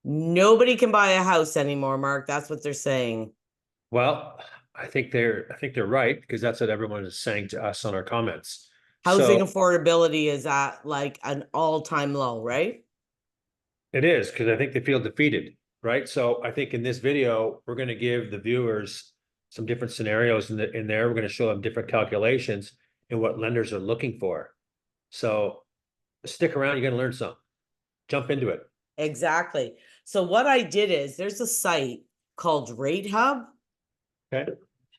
Nobody can buy a house anymore, Mark. That's what they're saying. Well, I think they're right because that's what everyone is saying to us on our comments. Housing So affordability is at like an all-time low, right? it is because I think they feel defeated, right? So I think in this video, we're going to give the viewers some different scenarios in there. We're going to show them different calculations and what lenders are looking for. So stick around, you're going to learn something. Jump into it. Exactly. So what I did is there's a site called Rate Hub, Okay.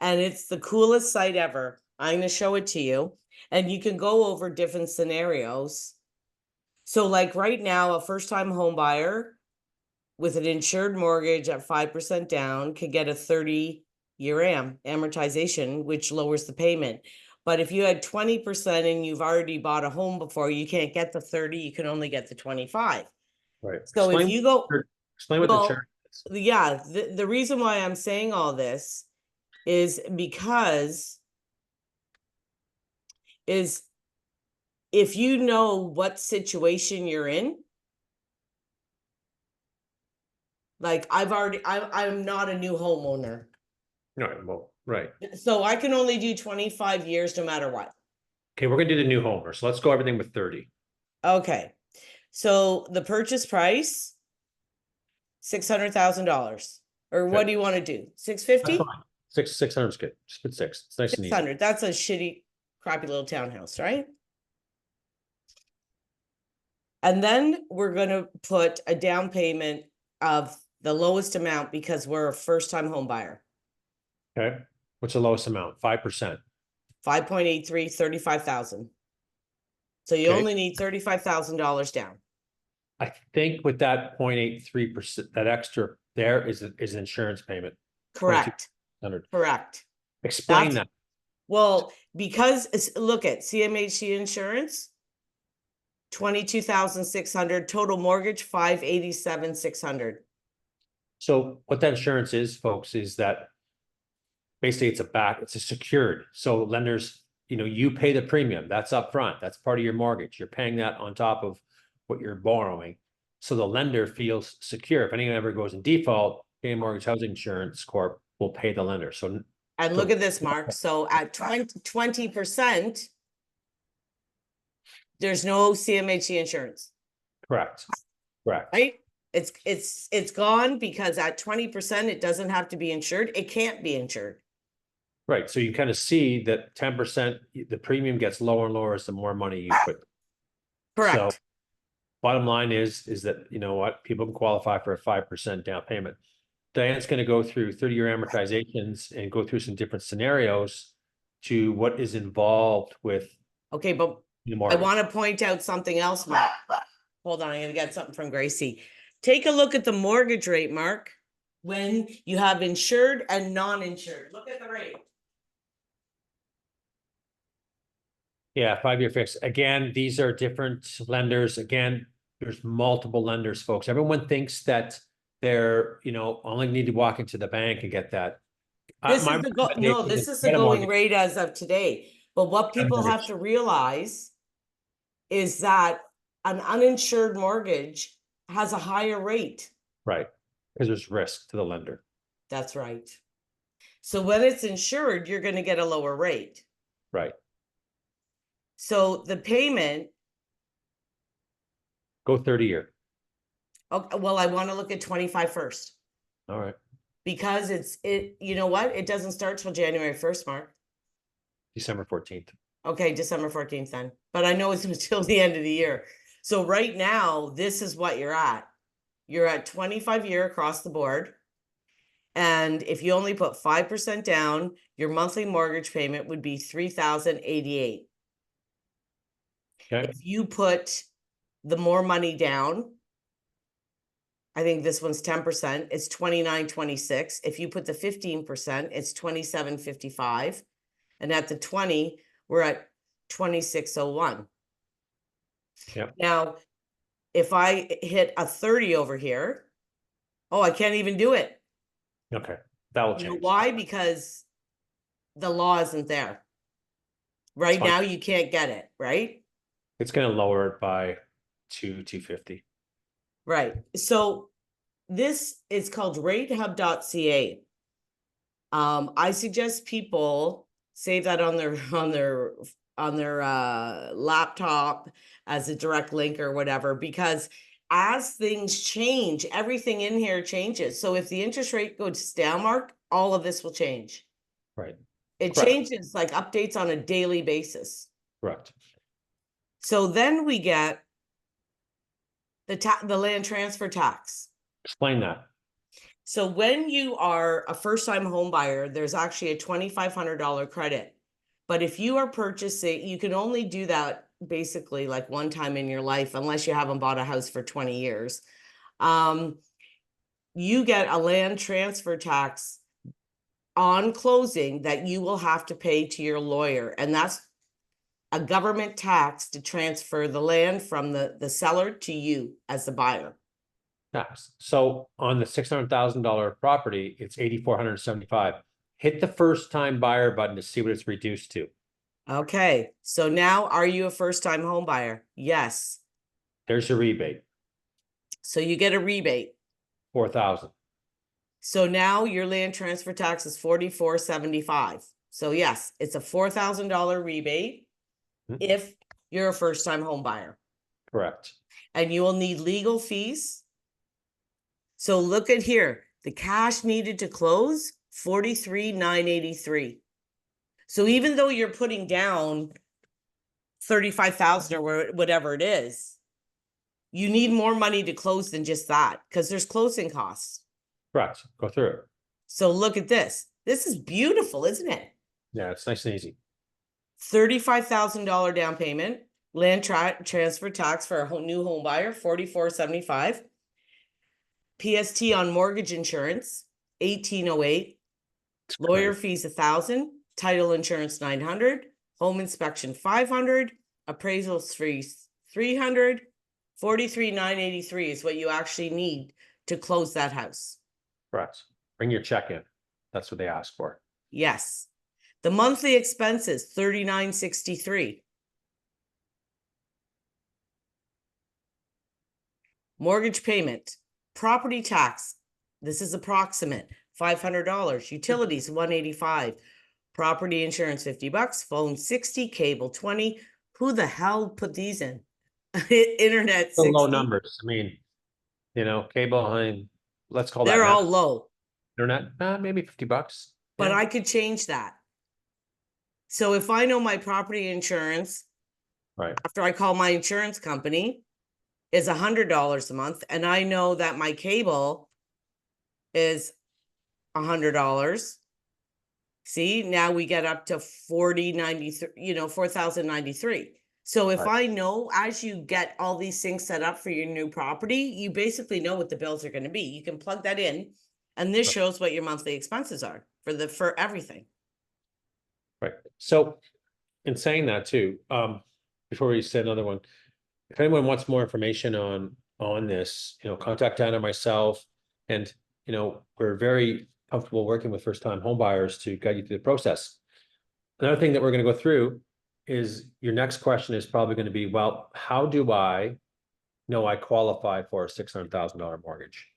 and it's the coolest site ever. I'm going to show it to you, and you can go over different scenarios. So like right now, a first-time home buyer with an insured mortgage at 5% down could get a 30-year amortization, which lowers the payment. But if you had 20% and you've already bought a home before, you can't get the 30, you can only get the 25. Right. So if you go, Explain what the well, chart is. yeah, the reason why I'm saying all this is because is if you know what situation you're in, like I'm not a new homeowner. Right. Well, right. So I can only do 25 years no matter what. Okay, we're gonna do the new homer. So let's go everything with 30. Okay. So the purchase price, $600,000. Or what Okay. do you want to do? That's 650? fine. 600 is good. Just put six. It's nice and easy. 600. That's a shitty, crappy little townhouse, right? And then we're going to put a down payment of the lowest amount because we're a first-time home buyer. Okay. What's the lowest amount? 5%. 5.83, 35,000. So you Okay. only need $35,000 down. I think with that 0.83%, that extra there is an insurance payment. Correct. 2,200. Correct. Explain That's that. well, because look at CMHC insurance, 22,600, total mortgage 587,600. So what that insurance is, folks, is that basically it's a secured. So lenders, you pay the premium. That's upfront. That's part of your mortgage. You're paying that on top of what you're borrowing. So the lender feels secure. If anyone ever goes in default, Canadian Mortgage Housing Insurance Corp will pay the lender. And look So at this, Mark. So at 20%, there's no CMHC insurance, correct. Correct. right? It's gone because at 20%, it doesn't have to be insured. It can't be insured. Right. So you kind of see that 10%, the premium gets lower and lower as the more money you put. So Correct. bottom line is that, you know what, people can qualify for a 5% down payment. Diane's going to go through 30-year amortizations and go through some different scenarios to what is involved with Okay, but the I mortgage. want to point out something else, Mark. Hold on, I'm gonna get something from Gracie. Take a look at the mortgage rate, Mark. When you have insured and non-insured, look at the rate. Yeah, 5-year fix. Again, these are different lenders. Again, there's multiple lenders, folks. Everyone thinks that they're, only need to walk into the bank and get that. This My is the no, recommendation this is is the get a going mortgage. rate as of today. But what Get a people have mortgage. to realize is that an uninsured mortgage has a higher rate. Right. Because there's risk to the lender. That's right. So when it's insured, you're going to get a lower rate. Right. So the payment, Go 30-year. okay, well, I want to look at 25 first All right. because you know what? It doesn't start till January 1st, Mark. December 14th. Okay, December 14th then. But I know it's until the end of the year. So right now, this is what you're at. You're at 25-year across the board. And if you only put 5% down, your monthly mortgage payment would be $3,088. Okay. If you put the more money down, I think this one's 10%, it's $29.26. If you put the 15%, it's $27.55. And at the 20, we're at $26.01. Yeah. Now, if I hit a 30 over here, oh, I can't even do it. Okay. That will You know change. why? Because the law isn't there. Right now, you can't get it, right? It's going to lower it by 250. Right. So this is called ratehub.ca. I suggest people save that on their laptop as a direct link or whatever, because as things change, everything in here changes. So if the interest rate goes down, Mark, all of this will change. Right. It Correct. changes like updates on a daily basis. Correct. So then we get the land transfer tax. Explain that. So when you are a first-time home buyer, there's actually a $2,500 credit. But if you are purchasing, you can only do that basically like one time in your life, unless you haven't bought a house for 20 years. You get a land transfer tax on closing that you will have to pay to your lawyer. And that's a government tax to transfer the land from the seller to you as the buyer. Tax. So on the $600,000 property, it's 8,475. Hit the first time buyer button to see what it's reduced to. Okay, so now are you a first-time home buyer? Yes. There's your rebate, So you get a rebate. 4,000. So now your land transfer tax is $44.75. So yes, it's a $4,000 rebate if you're a first-time home buyer. Correct. And you will need legal fees. So look at here, the cash needed to close, $43,983. So even though you're putting down 35,000 or whatever it is, you need more money to close than just that, because there's closing costs. Correct. Go through it. So look at this. This is beautiful, isn't it? Yeah, it's nice and easy. $35,000 down payment, land transfer tax for a new home buyer, $44.75. PST on mortgage insurance, $1,808. Lawyer fees, $1,000. Title insurance, $900. Home inspection, $500. Appraisal fees, $300. $43,983 is what you actually need to close that house. Correct. Bring your check in. That's what they ask for. Yes. The monthly expenses, $39.63. Mortgage payment, property tax, this is approximate, $500. Utilities, $185. Property insurance, $50. Phone, $60. Cable, $20. Who the hell put these in? Internet, So low $60. numbers. I mean, cable, let's call that They're all net. low, Internet, maybe $50. but Yeah. I could change that. So if I know my property insurance, Right. after I call my insurance company, is $100 a month, and I know that my cable is $100. See, now we get up to 4,093. So if Right. I know, as you get all these things set up for your new property, you basically know what the bills are going to be. You can plug that in, and this shows what your monthly expenses are for everything. Right. So in saying that too, before we say another one, if anyone wants more information on this, contact Dan or myself. And, we're very comfortable working with first-time home buyers to guide you through the process. Another thing that we're going to go through is your next question is probably going to be, well, how do I know I qualify for a $600,000 mortgage?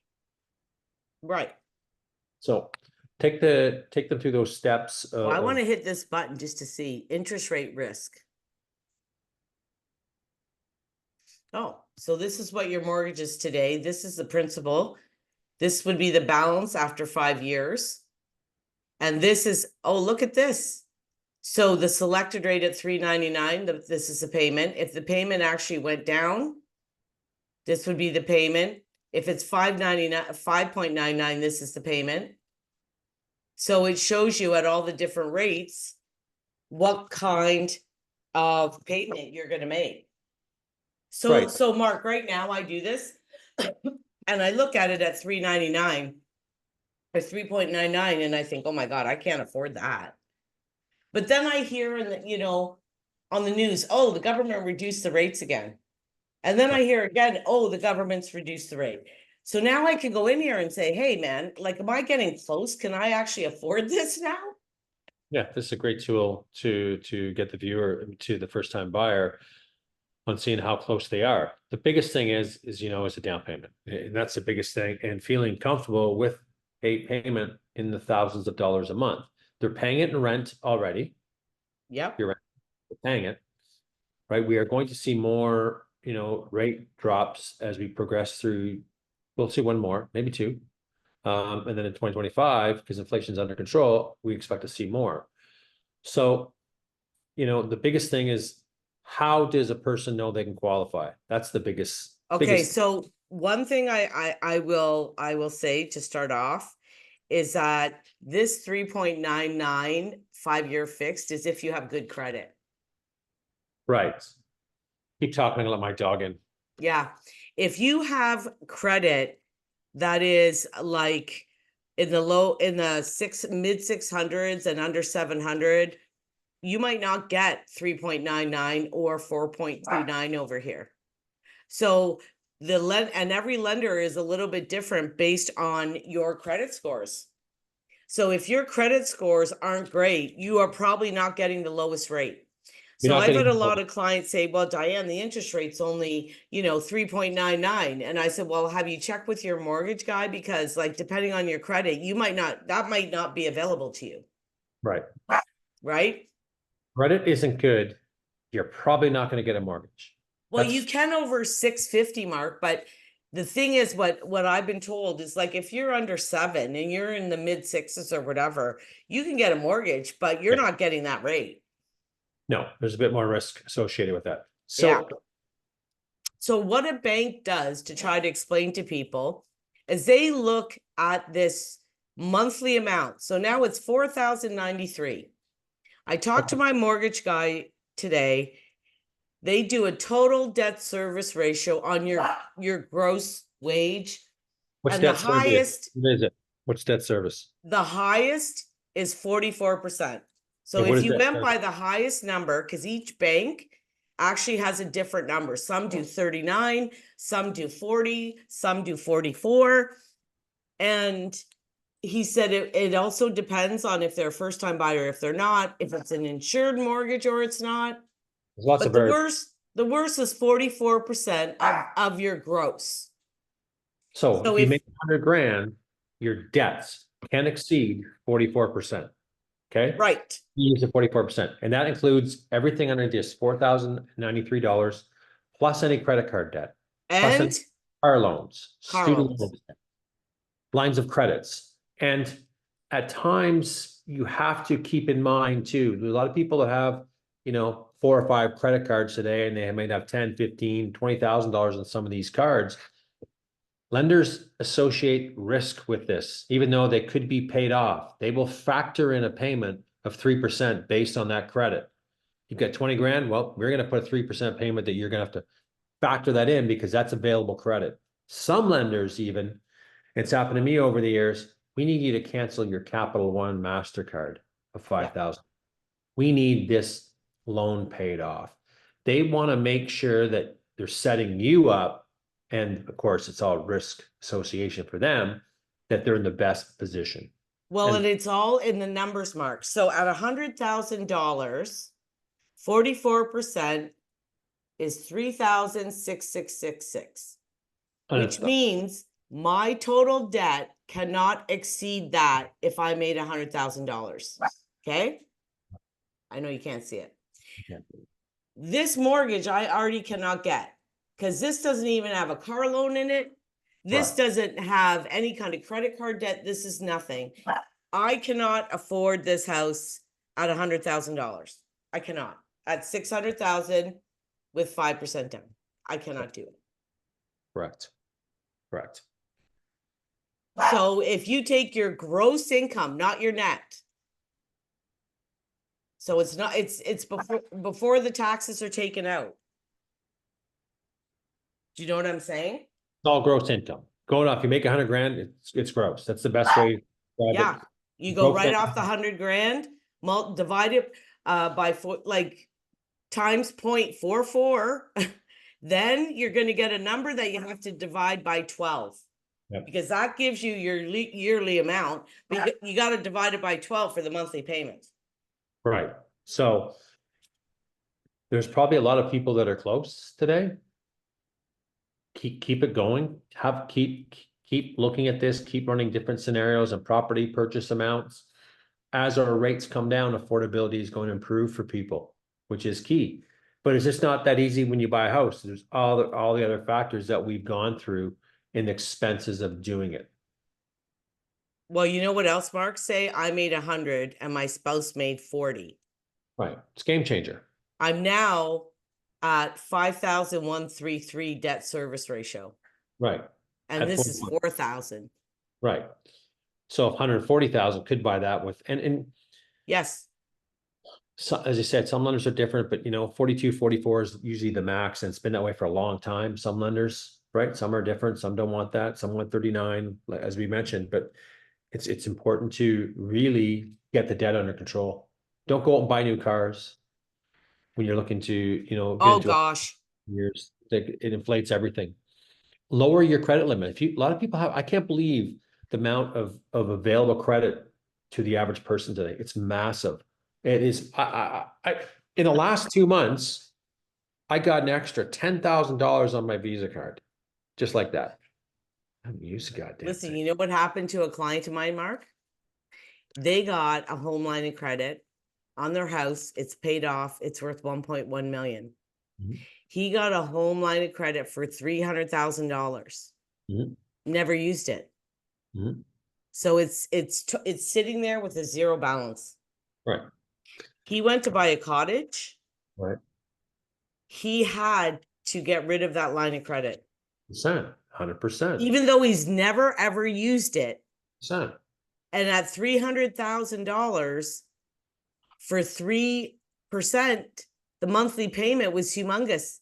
Right. So take them through those steps. Well, I want to hit this button just to see interest rate risk. Oh, so this is what your mortgage is today. This is the principal. This would be the balance after 5 years. And this is, oh, look at this. So the selected rate at $399, this is the payment. If the payment actually went down, this would be the payment. If it's $5.99, this is the payment. So it shows you at all the different rates what kind of payment you're going to make. So, Right. so Mark, right now I do this and I look at it at $399 or 3.99 and I think, oh my God, I can't afford that. But then I hear on the news, oh, the government reduced the rates again. And then I hear again, oh, the government's reduced the rate. So now I can go in here and say, hey, man, like, am I getting close? Can I actually afford this now? Yeah, this is a great tool to get the viewer to the first time buyer. on seeing how close they are. The biggest thing is a down payment. And that's the biggest thing. And feeling comfortable with a payment in the thousands of dollars a month. They're paying it in rent already. Yep. You're paying it, right? We are going to see more, rate drops as we progress through. We'll see one more, maybe two. And then in 2025, because inflation's under control, we expect to see more. So, the biggest thing is, how does a person know they can qualify? That's the biggest. Okay, so one thing I will say to start off is that this 3.99 5-year fixed is if you have good credit. Right. Keep talking and let my dog in. Yeah. If you have credit that is like in the mid 600s and under 700, you might not get 3.99 or 4.29 over here. So and every lender is a little bit different based on your credit scores. So if your credit scores aren't great, you are probably not getting the lowest rate. So I've had a lot of clients say, well, Diane, the interest rate's only, 3.99. And I said, well, have you checked with your mortgage guy? Because depending on your credit, that might not be available to you. Right. Right? Credit isn't good. You're probably not going to get a mortgage. Well, you can over 650 mark, but the thing is what I've been told is if you're under 7 and you're in the mid 6s or whatever, you can get a mortgage, but you're not getting that rate. No, there's a bit more risk associated with that. So what a bank does to try to explain to people is they look at this monthly amount. So now it's $4,093. I talked to my mortgage guy today. They do a total debt service ratio on your gross wage. What's debt service? What is it? What's debt service? The highest is 44%. So if you went by the highest number, because each bank actually has a different number. Some do 39, some do 40, some do 44. And he said it also depends on if they're a first-time buyer, if they're not, if it's an insured mortgage or it's not. But the worst is 44% of your gross. So if you make 100 grand, your debts can exceed 44%. Okay. Right. You use the 44%. And that includes everything under this $4,093 plus any credit card debt. And car loans, student loans, lines of credits. And at times you have to keep in mind too, there's a lot of people that have, 4 or 5 credit cards today, and they might have 10, 15, $20,000 on some of these cards. Lenders associate risk with this, even though they could be paid off. They will factor in a payment of 3% based on that credit. You've got 20 grand. Well, we're going to put a 3% payment that you're going to have to factor that in because that's available credit. Some lenders even, it's happened to me over the years, we need you to cancel your Capital One MasterCard of $5,000. We need this loan paid off. They want to make sure that they're setting you up, and of course it's all risk association for them, that they're in the best position. Well, and it's all in the numbers, Mark. So at $100,000, 44% is $3,666, which means my total debt cannot exceed that if I made $100,000. Okay. I know you can't see it. This mortgage I already cannot get because this doesn't even have a car loan in it. This doesn't have any kind of credit card debt. This is nothing. I cannot afford this house at $100,000. I cannot. At $600,000 with 5% down. I cannot do it. Correct. So if you take your gross income, not your net. So it's not, it's before the taxes are taken out. Do you know what I'm saying? It's all gross income. Going off, you make 100 grand, it's gross. That's the best way. Yeah. You go right off the 100 grand, divide it by times 0.44. Then you're going to get a number that you have to divide by 12. Yep. Because that gives you your yearly amount, but you got to divide it by 12 for the monthly payments. Right. So There's probably a lot of people that are close today. Keep it going, keep looking at this, keep running different scenarios and property purchase amounts. As our rates come down, affordability is going to improve for people, which is key. But it's just not that easy when you buy a house. There's all the other factors that we've gone through in the expenses of doing it. Well, you know what else, Mark? Say I made 100 and my spouse made 40. Right. It's game changer. I'm now at 5,133 debt service ratio. Right. And At this is 41. 4,000. Right. So 140,000 could buy that with, and Yes. so, as I said, some lenders are different, but 42, 44 is usually the max, and it's been that way for a long time. Some lenders, right? Some are different. Some don't want that. Some want 39, as we mentioned, but it's important to really get the debt under control. Don't go out and buy new cars when you're looking to, get Oh into gosh. years. It inflates everything. Lower your credit limit. A lot of people have, I can't believe the amount of available credit to the average person today. It's massive. It is, in the last 2 months, I got an extra $10,000 on my Visa card, just like that. I haven't used the goddamn Listen, thing. you know what happened to a client of mine, Mark? They got a home line of credit on their house. It's paid off. It's worth 1.1 million. Mhm. He got a home line of credit for $300,000. Mhm. Never used it. Mhm. So it's sitting there with a zero balance. Right, He went to buy a cottage. right. He had to get rid of that line of credit, 100%. even though he's never ever used it. 100%. And at $300,000 for 3%, the monthly payment was humongous.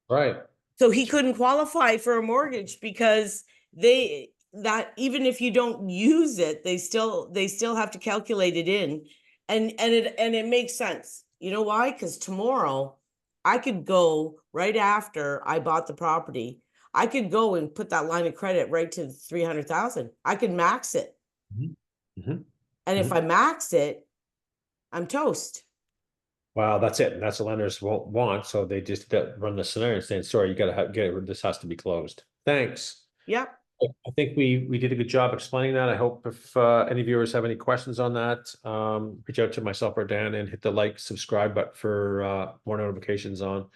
Right. So he couldn't qualify for a mortgage because that even if you don't use it, they still have to calculate it in. And it makes sense. You know why? Because tomorrow I could go right after I bought the property. I could go and put that line of credit right to 300,000. I could max it. Mhm. Mhm. And if Mhm. I max it, I'm toast. Wow, that's it. And that's what lenders won't want. So they just run the scenario saying, sorry, you got to get it. This has to be closed. Thanks. Yep. I think we did a good job explaining that. I hope if any viewers have any questions on that, reach out to myself or Dan and hit the like, subscribe button for more notifications on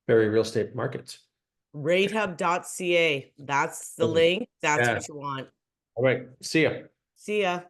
Barrie real estate markets. Ratehub.ca. That's the link. That's Yeah. what you want. All right. See ya. See ya.